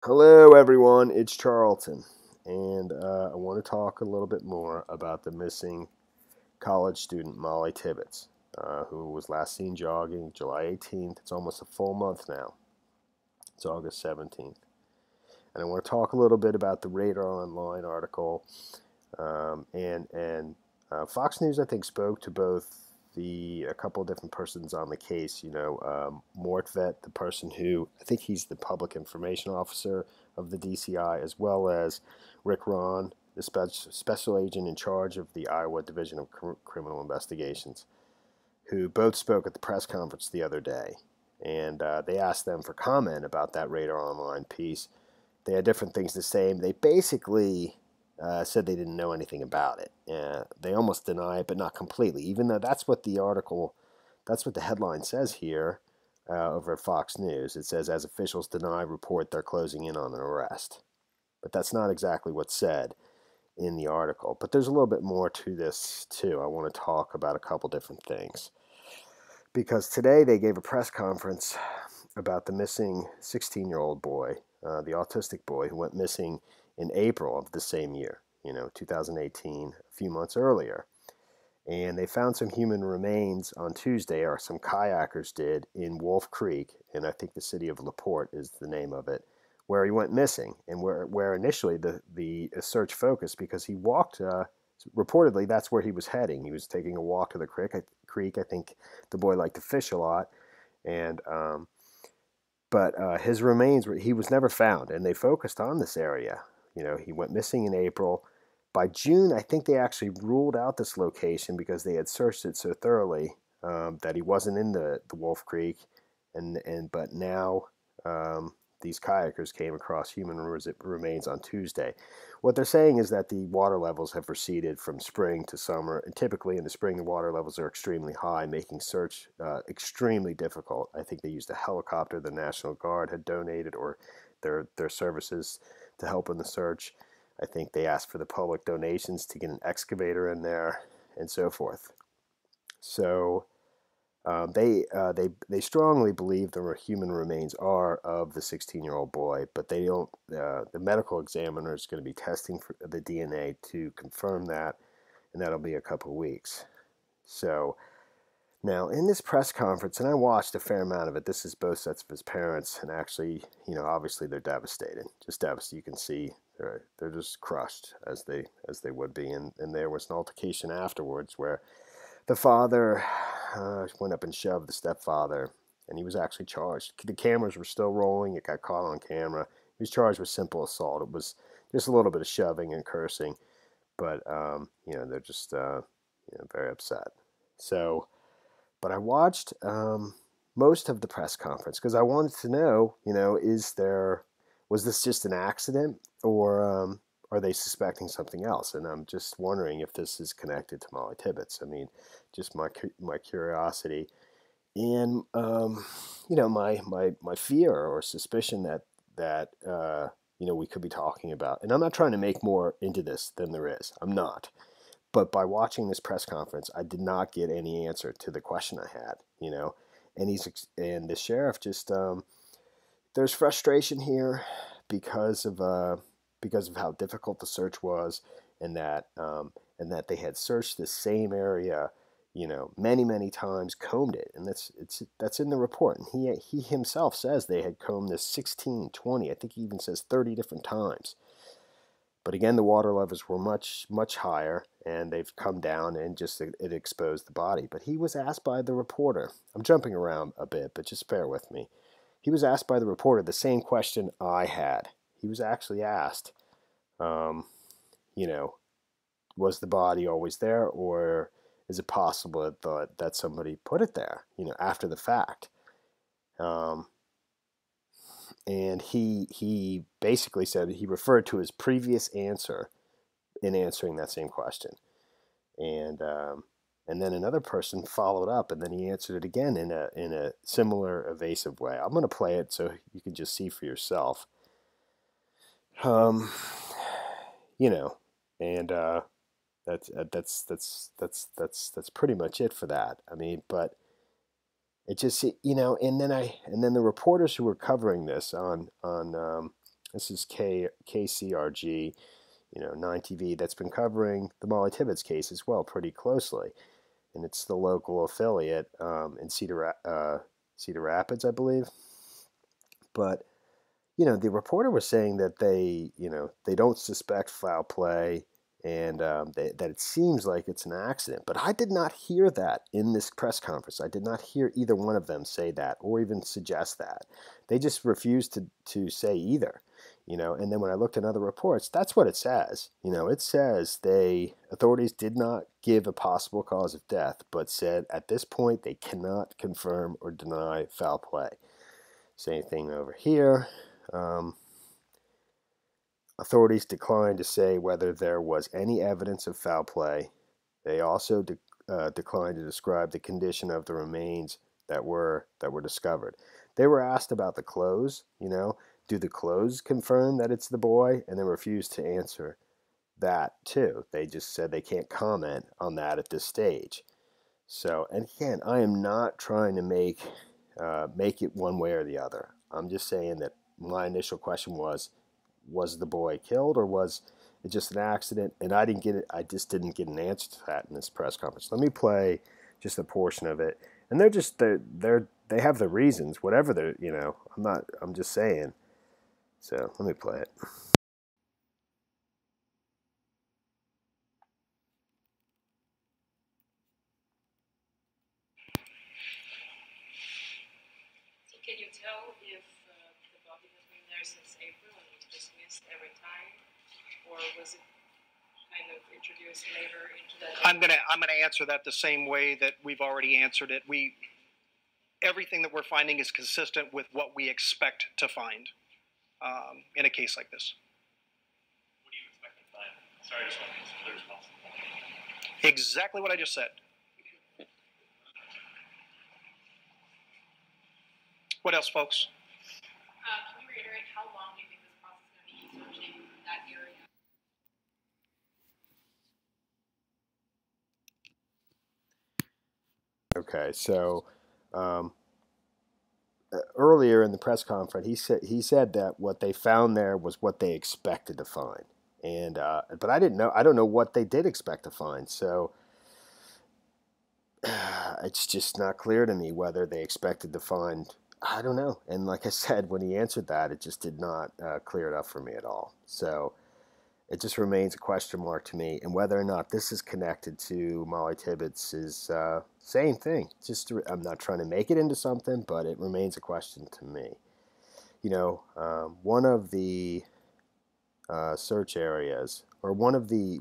Hello, everyone. It's Charlton, and I want to talk a little bit more about the missing college student Mollie TIbbetts, who was last seen jogging July 18th. It's almost a full month now. It's August 17th, and I want to talk a little bit about the Radar Online article. Fox News, I think, spoke to both a couple of different persons on the case. Mortvet, the person who I think he's the public information officer of the DCI, as well as Rick Ron, the special agent in charge of the Iowa Division of Criminal Investigations, who both spoke at the press conference the other day. And they asked them for comment about that Radar Online piece. They had different things to say. They basically said they didn't know anything about it. They almost deny it, but not completely, even though that's what the headline says here over at Fox News. It says, as officials deny report they're closing in on an arrest. But that's not exactly what's said in the article. But there's a little bit more to this, too. I want to talk about a couple different things. Because today they gave a press conference about the missing 16-year-old boy, the autistic boy who went missing in April of the same year, 2018, a few months earlier. And they found some human remains on Tuesday, or some kayakers did, in Wolf Creek, and I think the city of LaPorte is the name of it, where he went missing, and where initially the search focused, because he walked, reportedly that's where he was heading. He was taking a walk to the creek. I think the boy liked to fish a lot, and but his remains, he was never found, and they focused on this area. He went missing in April. By June, I think they actually ruled out this location because they had searched it so thoroughly that he wasn't in the Wolf Creek, but now these kayakers came across human remains on Tuesday. What they're saying is that the water levels have receded from spring to summer, and typically in the spring the water levels are extremely high, making search extremely difficult. I think they used a helicopter the National Guard had donated, or their services to help in the search. I think they asked for the public donations to get an excavator in there and so forth. So they strongly believe the human remains are of the 16-year-old boy, but they don't. The medical examiner is going to be testing for the DNA to confirm that, and that'll be a couple of weeks. So now in this press conference, and I watched a fair amount of it. This is both sets of his parents, and actually, obviously they're devastated. Just devastated. You can see they're just crushed as they would be, and there was an altercation afterwards where the father went up and shoved the stepfather, and he was actually charged. The cameras were still rolling. It got caught on camera. He was charged with simple assault. It was just a little bit of shoving and cursing, but they're just very upset. So, but I watched most of the press conference because I wanted to know, was this just an accident, or are they suspecting something else? And I'm just wondering if this is connected to Mollie TIbbetts. I mean, just my curiosity, and my fear or suspicion that we could be talking about. And I'm not trying to make more into this than there is. I'm not. But by watching this press conference, I did not get any answer to the question I had. And the sheriff just there's frustration here because of how difficult the search was, and that they had searched the same area, many times, combed it, and that's in the report. And he himself says they had combed this 16, 20, I think he even says 30 different times. But again, the water levels were much higher, and they've come down, and just it exposed the body. But he was asked by the reporter. I'm jumping around a bit, but just bear with me. He was asked by the reporter the same question I had. He was actually asked, was the body always there, or is it possible that somebody put it there, after the fact? And he basically said he referred to his previous answer in answering that same question, and then another person followed up, and then he answered it again in a similar evasive way. I'm going to play it so you can just see for yourself. And that's pretty much it for that. I mean, but it just, and then the reporters who were covering this on This is KCRG, 9TV, that's been covering the Mollie TIbbetts case as well pretty closely. And it's the local affiliate in Cedar Rapids, I believe. But, the reporter was saying that they don't suspect foul play, and that it seems like it's an accident. But I did not hear that in this press conference. I did not hear either one of them say that or even suggest that. They just refused to say either. And then when I looked at other reports, that's what it says. It says authorities did not give a possible cause of death, but said at this point they cannot confirm or deny foul play. Same thing over here. Authorities declined to say whether there was any evidence of foul play. They also declined to describe the condition of the remains that were discovered. They were asked about the clothes. Do the clothes confirm that it's the boy? And they refused to answer that too. They just said they can't comment on that at this stage. So, and again, I am not trying to make it one way or the other. I'm just saying that my initial question was the boy killed, or was it just an accident? And I just didn't get an answer to that in this press conference. Let me play just a portion of it. And they have the reasons, whatever they're, I'm just saying. So let me play it. So can you tell if the body has been there since April and was dismissed every time, or was it kind of introduced later into that? I'm gonna answer that the same way that we've already answered it. Everything that we're finding is consistent with what we expect to find in a case like this. What do you expect to find? Sorry, I just want to be as clear as possible. Exactly what I just said. What else, folks? Can you reiterate how long do you think this process is going to be searching that area? Okay, so earlier in the press conference, he said that what they found there was what they expected to find, and but I don't know what they did expect to find. So it's just not clear to me whether they expected to find. I don't know. And like I said, when he answered that, it just did not clear it up for me at all. So it just remains a question mark to me, and whether or not this is connected to Mollie TIbbetts is same thing. I'm not trying to make it into something, but it remains a question to me. One of the search areas, or one of these,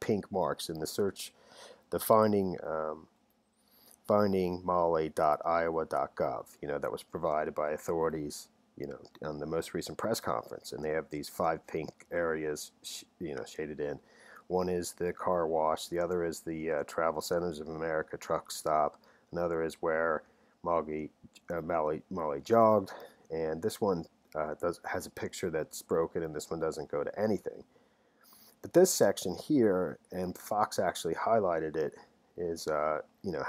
pink marks in the search, the findingmollie.iowa.gov, that was provided by authorities, on the most recent press conference, and they have these 5 pink areas, shaded in. One is the car wash, the other is the Travel Centers of America truck stop, another is where Mollie jogged, and this one has a picture that's broken, and this one doesn't go to anything. But this section here, and Fox actually highlighted it, is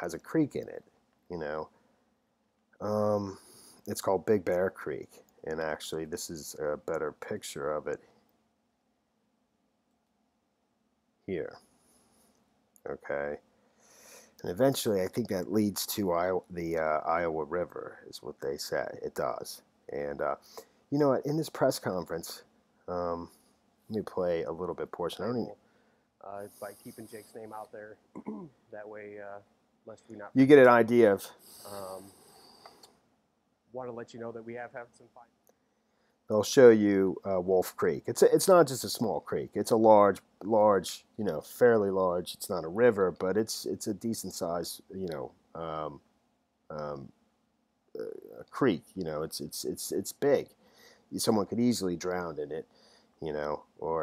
has a creek in it. It's called Big Bear Creek, and actually this is a better picture of it here. Okay, and eventually I think that leads to the Iowa River, is what they say it does. And you know what, in this press conference, let me play a little bit portion. I don't even... by keeping Jake's name out there, that way, lest we not... You get an idea of... want to let you know that we have had some fun. They'll show you Wolf Creek. It's not just a small creek. It's a large, fairly large. It's not a river, but it's a decent size, a creek. It's big. Someone could easily drown in it, and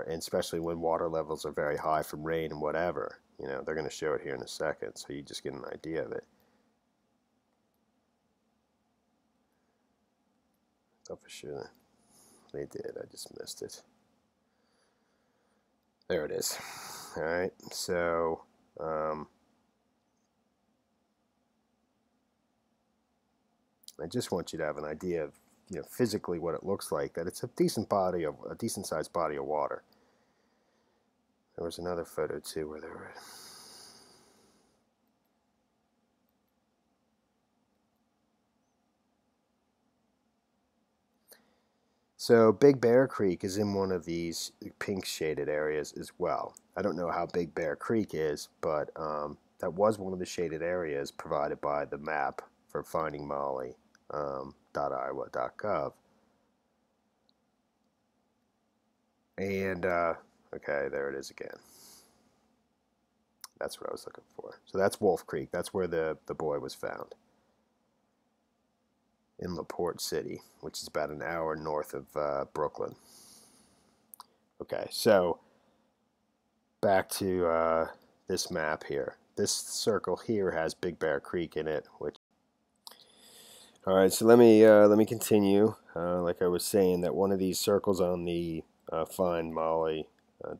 especially when water levels are very high from rain and whatever. They're going to show it here in a second, so you just get an idea of it. Oh, for sure. They did. I just missed it. There it is. All right. So, I just want you to have an idea of physically what it looks like, that it's a decent sized body of water. There was another photo too where they were. So Big Bear Creek is in one of these pink shaded areas as well. I don't know how Big Bear Creek is, but that was one of the shaded areas provided by the map for finding Mollie, .iowa.gov. And okay, there it is again. That's what I was looking for. So that's Wolf Creek. That's where the boy was found, in Porte City, which is about an hour north of Brooklyn. Okay, so back to this map here. This circle here has Big Bear Creek in it. All right, so let me continue. Like I was saying, that one of these circles on the find Mollie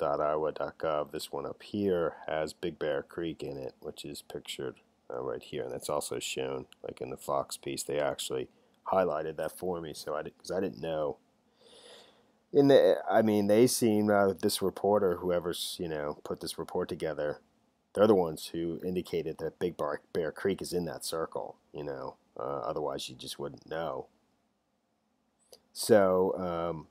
.iowa.gov, this one up here, has Big Bear Creek in it, which is pictured right here, and that's also shown like in the Fox piece. They actually highlighted that for me, so because I didn't know. They seem, this reporter, whoever's put this report together, they're the ones who indicated that Big Bear Creek is in that circle. Otherwise you just wouldn't know. So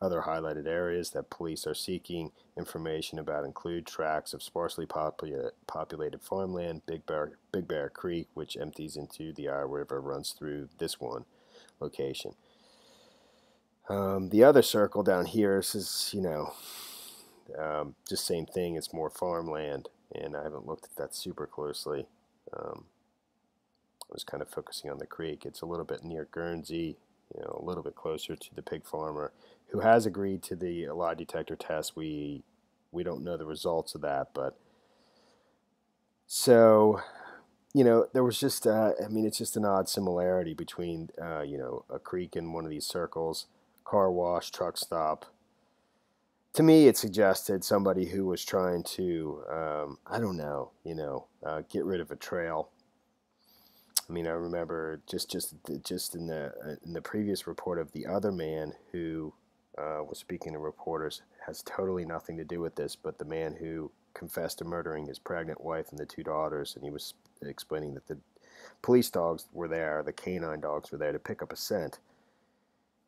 other highlighted areas that police are seeking information about include tracts of sparsely populated farmland. Big Bear Creek, which empties into the Iowa River, runs through this one location. The other circle down here is, just same thing. It's more farmland, and I haven't looked at that super closely. I was kind of focusing on the creek. It's a little bit near Guernsey, a little bit closer to the pig farmer, who has agreed to the lie detector test. We don't know the results of that, but so there was just it's just an odd similarity between a creek in one of these circles, car wash, truck stop. To me, it suggested somebody who was trying to get rid of a trail. I remember just in the previous report of the other man who was speaking to reporters, has totally nothing to do with this, but the man who confessed to murdering his pregnant wife and the 2 daughters, and he was explaining that the police dogs were there, the canine dogs were there to pick up a scent,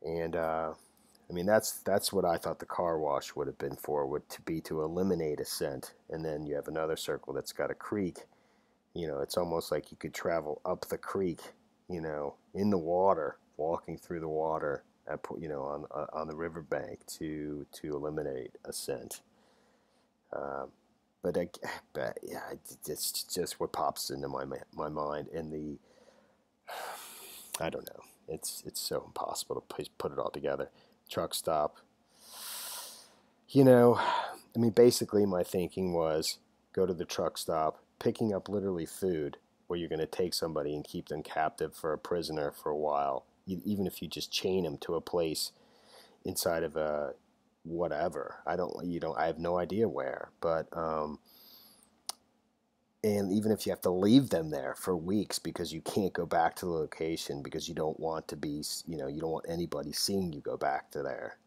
and that's what I thought the car wash would have been for, to eliminate a scent. And then you have another circle that's got a creek. It's almost like you could travel up the creek, in the water, walking through the water, on the riverbank to eliminate a scent. But it's just what pops into my mind, and I don't know. It's so impossible to put it all together. Truck stop. Basically my thinking was go to the truck stop, picking up literally food, where you're going to take somebody and keep them captive for a prisoner for a while, even if you just chain them to a place inside of a whatever. I have no idea where, but and even if you have to leave them there for weeks because you can't go back to the location because you don't want to be, you don't want anybody seeing you go back to there,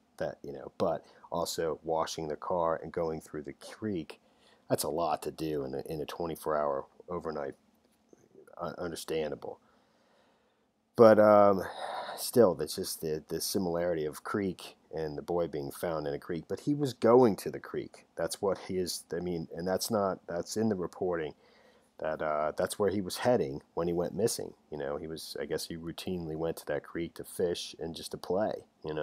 but also washing the car and going through the creek, that's a lot to do in a 24-hour overnight, understandable. But still, that's just the similarity of creek and the boy being found in a creek. But he was going to the creek. That's what he is. And that's in the reporting that that's where he was heading when he went missing. I guess he routinely went to that creek to fish and just to play. I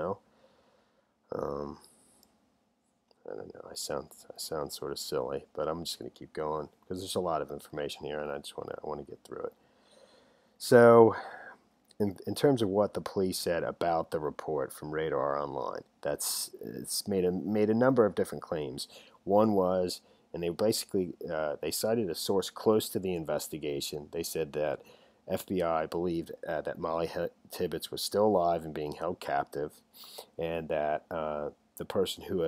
don't know. I sound sort of silly, but I'm just going to keep going because there's a lot of information here, and I want to get through it. So, in terms of what the police said about the report from Radar Online, it's made a number of different claims. One was, and they basically they cited a source close to the investigation. They said that FBI believed that Mollie TIbbetts was still alive and being held captive, and that the person who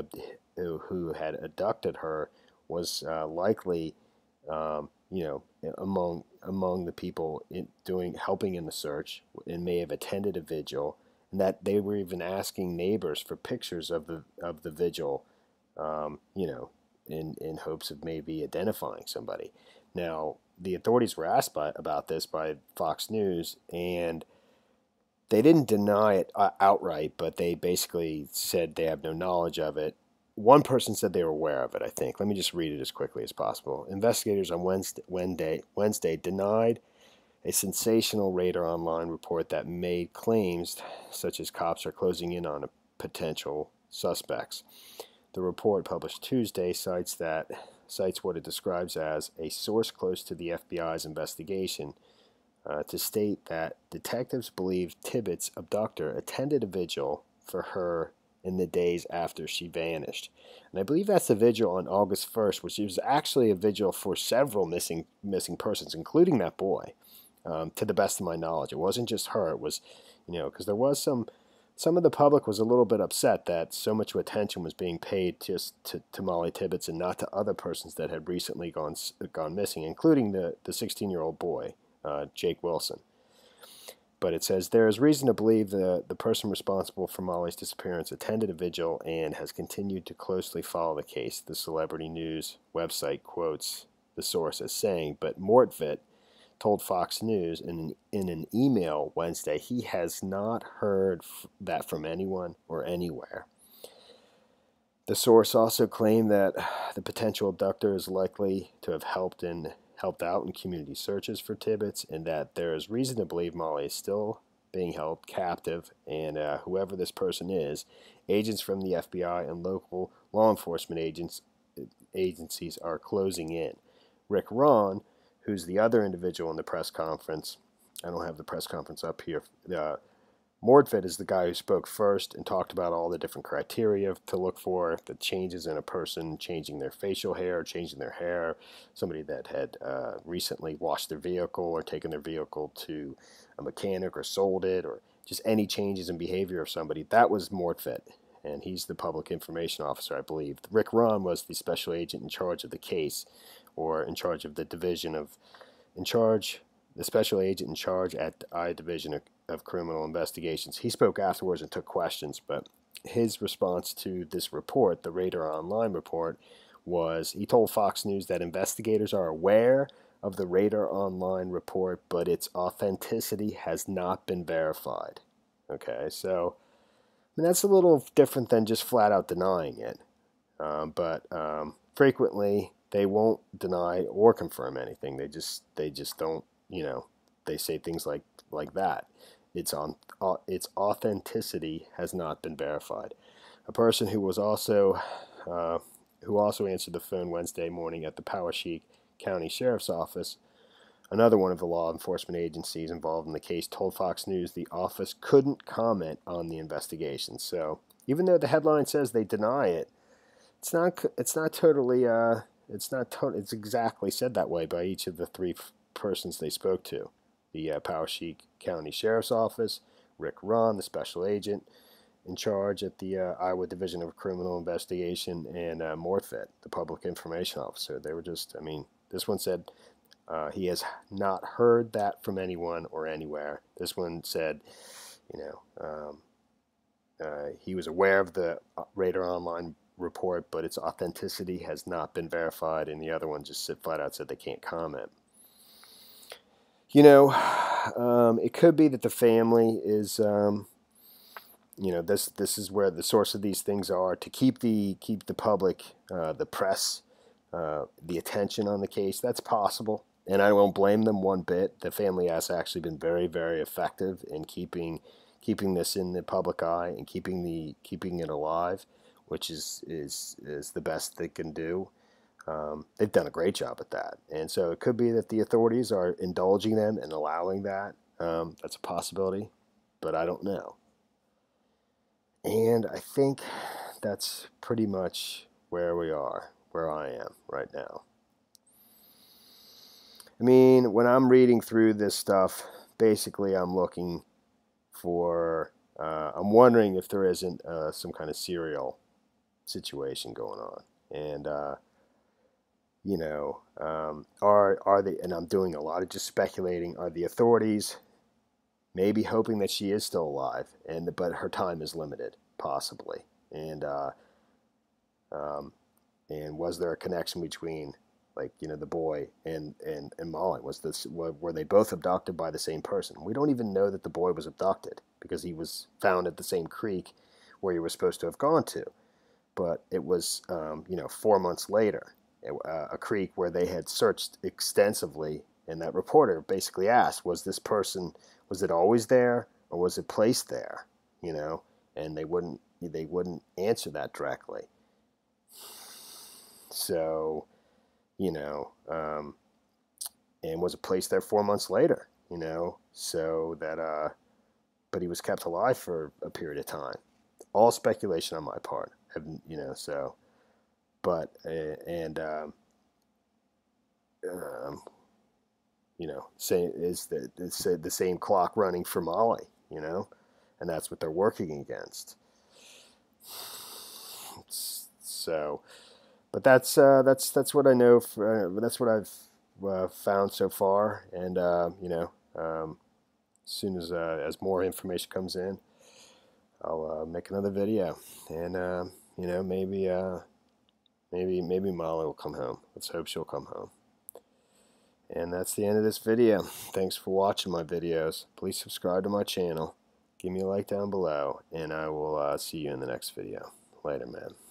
had abducted her was likely, among the people helping in the search, and may have attended a vigil, and that they were even asking neighbors for pictures of the vigil, you know, in hopes of maybe identifying somebody. Now, the authorities were asked about this by Fox News, and they didn't deny it outright, but they basically said they have no knowledge of it. One person said they were aware of it, I think. Let me just read it as quickly as possible. Investigators on Wednesday denied a sensational Radar Online report that made claims such as cops are closing in on potential suspects. The report, published Tuesday, cites what it describes as a source close to the FBI's investigation to state that detectives believe TIbbetts' abductor attended a vigil for her in the days after she vanished. And I believe that's the vigil on August 1st, which was actually a vigil for several missing persons, including that boy, to the best of my knowledge. It wasn't just her. It was, you know, because there was some of the public was a little bit upset that so much attention was being paid just to Mollie TIbbetts and not to other persons that had recently gone missing, including the 16-year-old boy, Jake Wilson. But it says there is reason to believe the person responsible for Mollie's disappearance attended a vigil and has continued to closely follow the case. The Celebrity News website quotes the source as saying, but Mortvedt told Fox News in an email Wednesday he has not heard that from anyone or anywhere. The source also claimed that the potential abductor is likely to have helped out in community searches for Tibbetts, and that there is reason to believe Mollie is still being held captive, and whoever this person is, agents from the FBI and local law enforcement agencies are closing in. Rick Ron, who's the other individual in the press conference, I don't have the press conference up here, Mortvedt is the guy who spoke first and talked about all the different criteria to look for, the changes in a person, changing their facial hair, changing their hair, somebody that had recently washed their vehicle or taken their vehicle to a mechanic or sold it, or just any changes in behavior of somebody. That was Mortvedt, and he's the public information officer, I believe. Rick Ron was the special agent in charge of the case, or in charge of the the special agent in charge at the I Division of Criminal Investigations. He spoke afterwards and took questions, but his response to this report, the Radar Online report, was he told Fox News that investigators are aware of the Radar Online report, but its authenticity has not been verified. Okay, so I mean, that's a little different than just flat out denying it. But frequently they won't deny or confirm anything. They just don't, you know, they say things like that. Its authenticity has not been verified. A person who also answered the phone Wednesday morning at the Poweshiek County Sheriff's Office, another one of the law enforcement agencies involved in the case, told Fox News the office couldn't comment on the investigation. So even though the headline says they deny it, it's not totally it's exactly said that way by each of the three persons they spoke to. The Poweshiek County Sheriff's Office, Rick Ron, the special agent in charge at the Iowa Division of Criminal Investigation, and Mortvedt, the public information officer. They were just, I mean, this one said he has not heard that from anyone or anywhere. This one said, you know, he was aware of the Radar Online report, but its authenticity has not been verified, and the other one just flat out said they can't comment. You know, it could be that the family is, you know, this is where the source of these things are, to keep the public, the press, the attention on the case. That's possible, and I won't blame them one bit. The family has actually been very, very effective in keeping this in the public eye and keeping it alive, which is the best they can do. They've done a great job at that, and so it could be that the authorities are indulging them and allowing that. That's a possibility, but I don't know. And I think that's pretty much where I am right now. I mean, when I'm reading through this stuff, basically I'm looking for, I'm wondering if there isn't some kind of serial situation going on, and you know, are they? And I'm doing a lot of just speculating. Are the authorities maybe hoping that she is still alive, but her time is limited, possibly. And was there a connection between, like, the boy and Mollie? Were they both abducted by the same person? We don't even know that the boy was abducted because he was found at the same creek where he was supposed to have gone to. But it was 4 months later, a creek where they had searched extensively, and that reporter basically asked, was it always there, or was it placed there? And they wouldn't answer that directly. So, and was it placed there 4 months later? So that, but he was kept alive for a period of time. All speculation on my part, so, but, is the same clock running for Mollie, and that's what they're working against. So, but that's what I know. That's what I've found so far, and as soon as more information comes in, I'll make another video, and maybe Mollie will come home. Let's hope she'll come home. And that's the end of this video. Thanks for watching my videos. Please subscribe to my channel. Give me a like down below, and I will see you in the next video. Later, man.